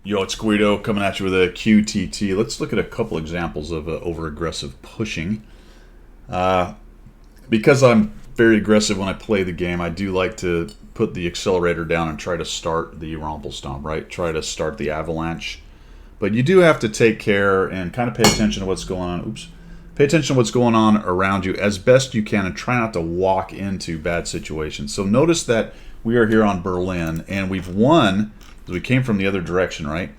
Yo, it's Guido coming at you with a QTT. Let's look at a couple examples of over-aggressive pushing. Because I'm very aggressive when I play the game, I do like to put the accelerator down and try to start the Rumpelstomp, right? Try to start the avalanche. But you do have to take care and kind of pay attention to what's going on. Oops. Pay attention to what's going on around you as best you can and try not to walk into bad situations. So notice that we are here on Berlin and we've won. We came from the other direction, right?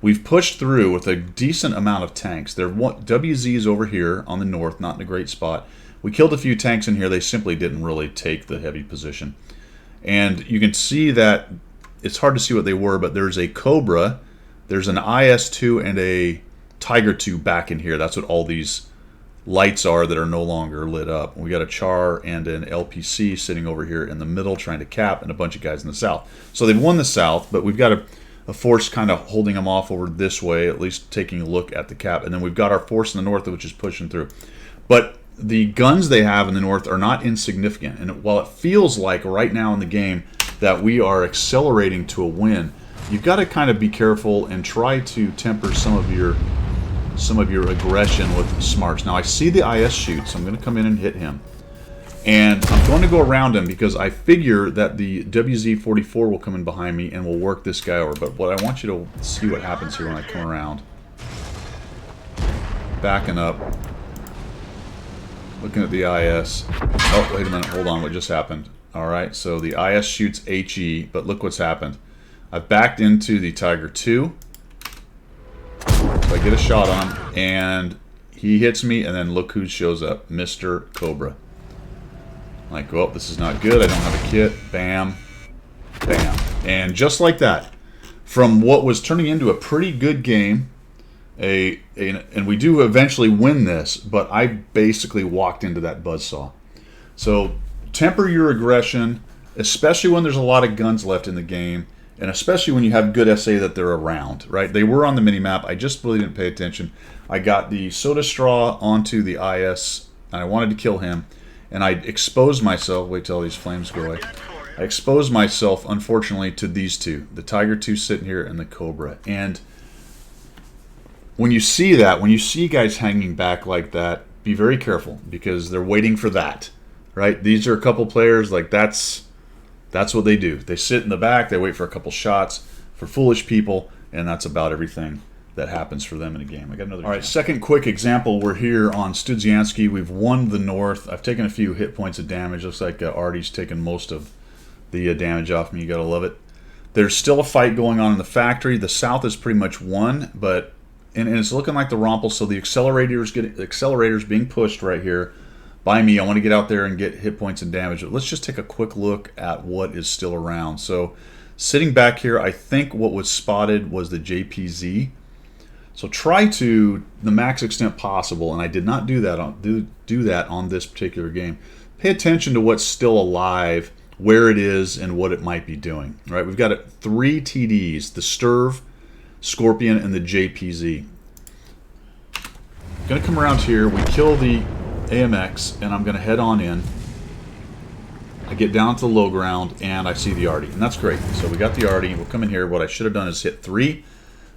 We've pushed through with a decent amount of tanks. There WZs over here on the north, not in a great spot. We killed a few tanks in here. They simply didn't really take the heavy position. And you can see that it's hard to see what they were, but there's a Cobra, there's an IS-2 and a Tiger 2 back in here. That's what all these lights are that are no longer lit up. We got a Char and an LPC sitting over here in the middle trying to cap, and a bunch of guys in the south. So they've won the south, but we've got a force kind of holding them off over this way, at least taking a look at the cap. And then we've got our force in the north, which is pushing through. But the guns they have in the north are not insignificant. And while it feels like right now in the game that we are accelerating to a win, you've got to kind of be careful and try to temper some of your aggression with smarts. Now I see the IS shoot, so I'm going to come in and hit him. And I'm going to go around him because I figure that the WZ-44 will come in behind me and will work this guy over. But what I want you to see what happens here when I come around. Backing up. Looking at the IS. Oh, wait a minute. Hold on. What just happened? Alright, so the IS shoots HE, but look what's happened. I've backed into the Tiger 2. So I get a shot on him, and he hits me, and then look who shows up. Mr. Cobra. Like, well, this is not good. I don't have a kit. Bam. Bam. And just like that, from what was turning into a pretty good game, and we do eventually win this, but I basically walked into that buzzsaw. So temper your aggression, especially when there's a lot of guns left in the game, and especially when you have good SA that they're around, right? They were on the mini-map. I just really didn't pay attention. I got the soda straw onto the IS, and I wanted to kill him, and I exposed myself. Wait till these flames go away. I exposed myself, unfortunately, to these two, the Tiger 2 sitting here and the Cobra. And when you see that, when you see guys hanging back like that, be very careful because they're waiting for that, right? These are a couple players, like that's what they do. They sit in the back, they wait for a couple shots for foolish people, and that's about everything that happens for them in a game. I got another. All right, second quick example. We're here on Studzianski. We've won the north. I've taken a few hit points of damage. Looks like Artie's taken most of the damage off me. You gotta love it. There's still a fight going on in the factory. The south is pretty much won, but and it's looking like the Rompel. So the accelerator's being pushed right here by me. I want to get out there and get hit points and damage. But let's just take a quick look at what is still around. So sitting back here, I think what was spotted was the JPZ. So try to the max extent possible, and I did not do that on this particular game. Pay attention to what's still alive, where it is, and what it might be doing. All right, we've got 3 TDs: the Sturv, Scorpion, and the JPZ. Gonna come around here. We kill the AMX, and I'm gonna head on in. I get down to the low ground, and I see the Artie, and that's great. So we got the Artie. We'll come in here. What I should have done is hit 3.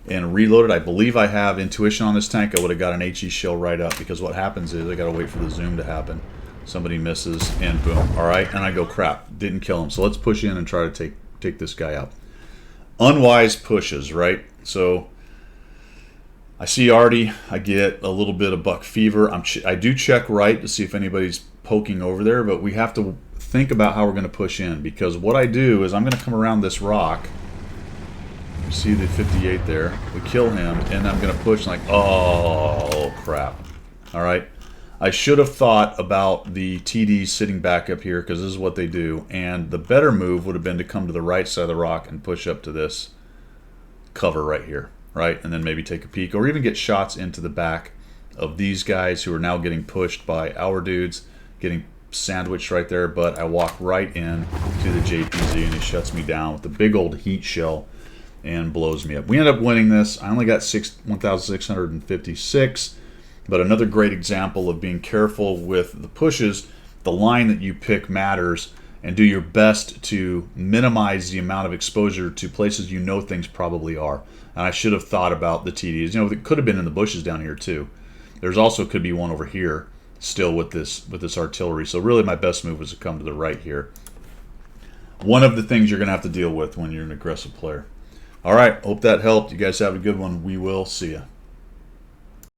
And reloaded. I believe I have intuition on this tank. I would have got an HE shell right up because what happens is I got to wait for the zoom to happen. Somebody misses and boom. All right, and I go crap. Didn't kill him. So let's push in and try to take this guy out. Unwise pushes, right? So I see Artie. I get a little bit of buck fever. I do check right to see if anybody's poking over there, but we have to think about how we're going to push in because what I do is I'm going to come around this rock. See the 58 there. We kill him, and I'm going to push like, oh, crap. All right. I should have thought about the TDs sitting back up here because this is what they do. And the better move would have been to come to the right side of the rock and push up to this cover right here, right? And then maybe take a peek or even get shots into the back of these guys who are now getting pushed by our dudes, getting sandwiched right there. But I walk right in to the JPZ, and he shuts me down with a big old heat shell and blows me up. We end up winning this. I only got 1,656, but another great example of being careful with the pushes. The line that you pick matters, and do your best to minimize the amount of exposure to places you know things probably are. And I should have thought about the TDs. You know, it could have been in the bushes down here too. There's also could be one over here still with this artillery. So really my best move was to come to the right here. One of the things you're going to have to deal with when you're an aggressive player. All right, hope that helped. You guys have a good one. We will see you.